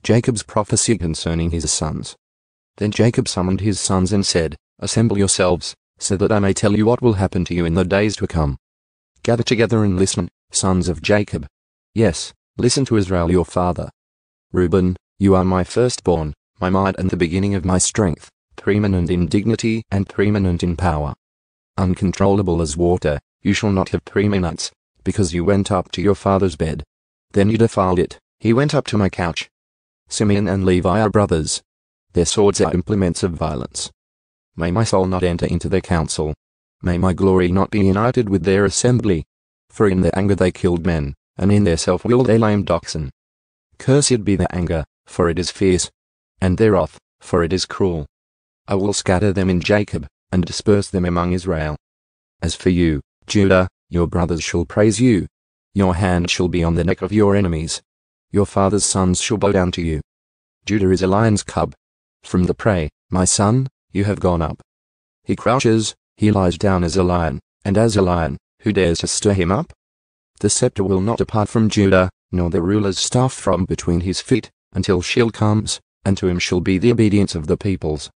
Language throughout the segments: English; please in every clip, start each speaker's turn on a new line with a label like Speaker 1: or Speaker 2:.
Speaker 1: Jacob's prophecy concerning his sons. Then Jacob summoned his sons and said, Assemble yourselves, so that I may tell you what will happen to you in the days to come. Gather together and listen, sons of Jacob. Yes, listen to Israel your father. Reuben, you are my firstborn, my might and the beginning of my strength, preeminent in dignity and preeminent in power. Uncontrollable as water, you shall not have preeminence, because you went up to your father's bed. Then you defiled it, he went up to my couch. Simeon and Levi are brothers. Their swords are implements of violence. May my soul not enter into their council. May my glory not be united with their assembly. For in their anger they killed men, and in their self-will they lamed oxen. Cursed be their anger, for it is fierce, and their wrath, for it is cruel. I will scatter them in Jacob, and disperse them among Israel. As for you, Judah, your brothers shall praise you. Your hand shall be on the neck of your enemies. Your father's sons shall bow down to you. Judah is a lion's cub. From the prey, my son, you have gone up. He crouches, he lies down as a lion, and as a lion, who dares to stir him up? The scepter will not depart from Judah, nor the ruler's staff from between his feet, until Sheol comes, and to him shall be the obedience of the peoples.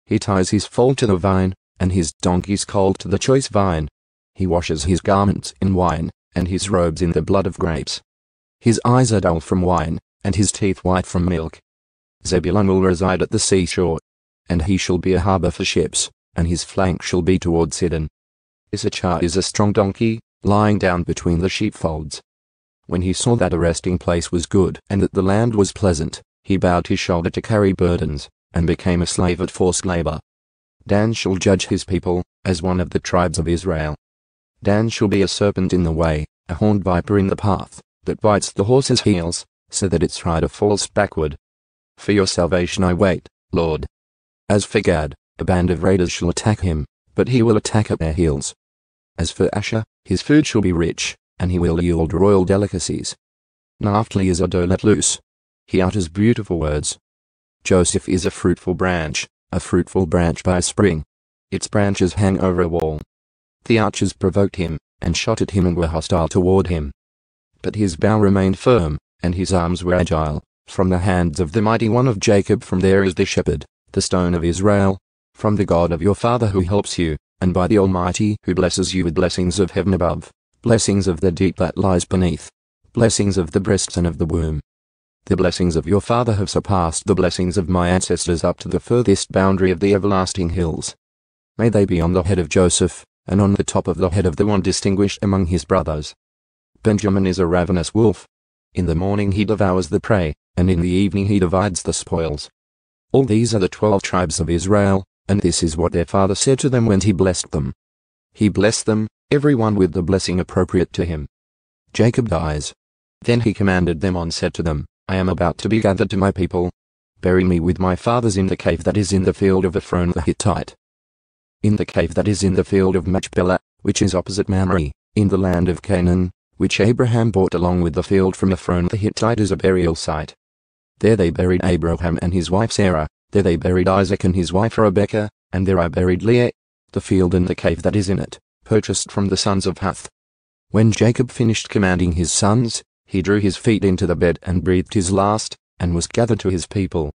Speaker 1: He ties his foal to the vine, and his donkey's colt to the choice vine. He washes his garments in wine, and his robes in the blood of grapes. His eyes are dull from wine, and his teeth white from milk. Zebulun will reside at the seashore, and he shall be a harbour for ships, and his flank shall be toward Sidon. Issachar is a strong donkey, lying down between the sheepfolds. When he saw that a resting place was good and that the land was pleasant, he bowed his shoulder to carry burdens, and became a slave at forced labor. Dan shall judge his people, as one of the tribes of Israel. Dan shall be a serpent in the way, a horned viper in the path, that bites the horse's heels, so that its rider falls backward. For your salvation I wait, Lord. As for Gad, a band of raiders shall attack him, but he will attack at their heels. As for Asher, his food shall be rich, and he will yield royal delicacies. Naphtali is a doe let loose. He utters beautiful words. Joseph is a fruitful branch by a spring. Its branches hang over a wall. The archers provoked him, and shot at him and were hostile toward him. But his bow remained firm, and his arms were agile. From the hands of the mighty one of Jacob, from there is the shepherd, the stone of Israel, from the God of your father who helps you, and by the Almighty who blesses you with blessings of heaven above, blessings of the deep that lies beneath, blessings of the breasts and of the womb. The blessings of your father have surpassed the blessings of my ancestors up to the furthest boundary of the everlasting hills. May they be on the head of Joseph, and on the top of the head of the one distinguished among his brothers. Benjamin is a ravenous wolf. In the morning he devours the prey, and in the evening he divides the spoils. All these are the 12 tribes of Israel, and this is what their father said to them when he blessed them. He blessed them, every one with the blessing appropriate to him. Jacob dies. Then he commanded them and said to them, I am about to be gathered to my people. Bury me with my fathers in the cave that is in the field of Ephron the Hittite. In the cave that is in the field of Machpelah, which is opposite Mamre, in the land of Canaan, which Abraham bought along with the field from Ephron the Hittite as a burial site. There they buried Abraham and his wife Sarah, there they buried Isaac and his wife Rebekah, and there I buried Leah. The field and the cave that is in it, purchased from the sons of Huth. When Jacob finished commanding his sons, he drew his feet into the bed and breathed his last, and was gathered to his people.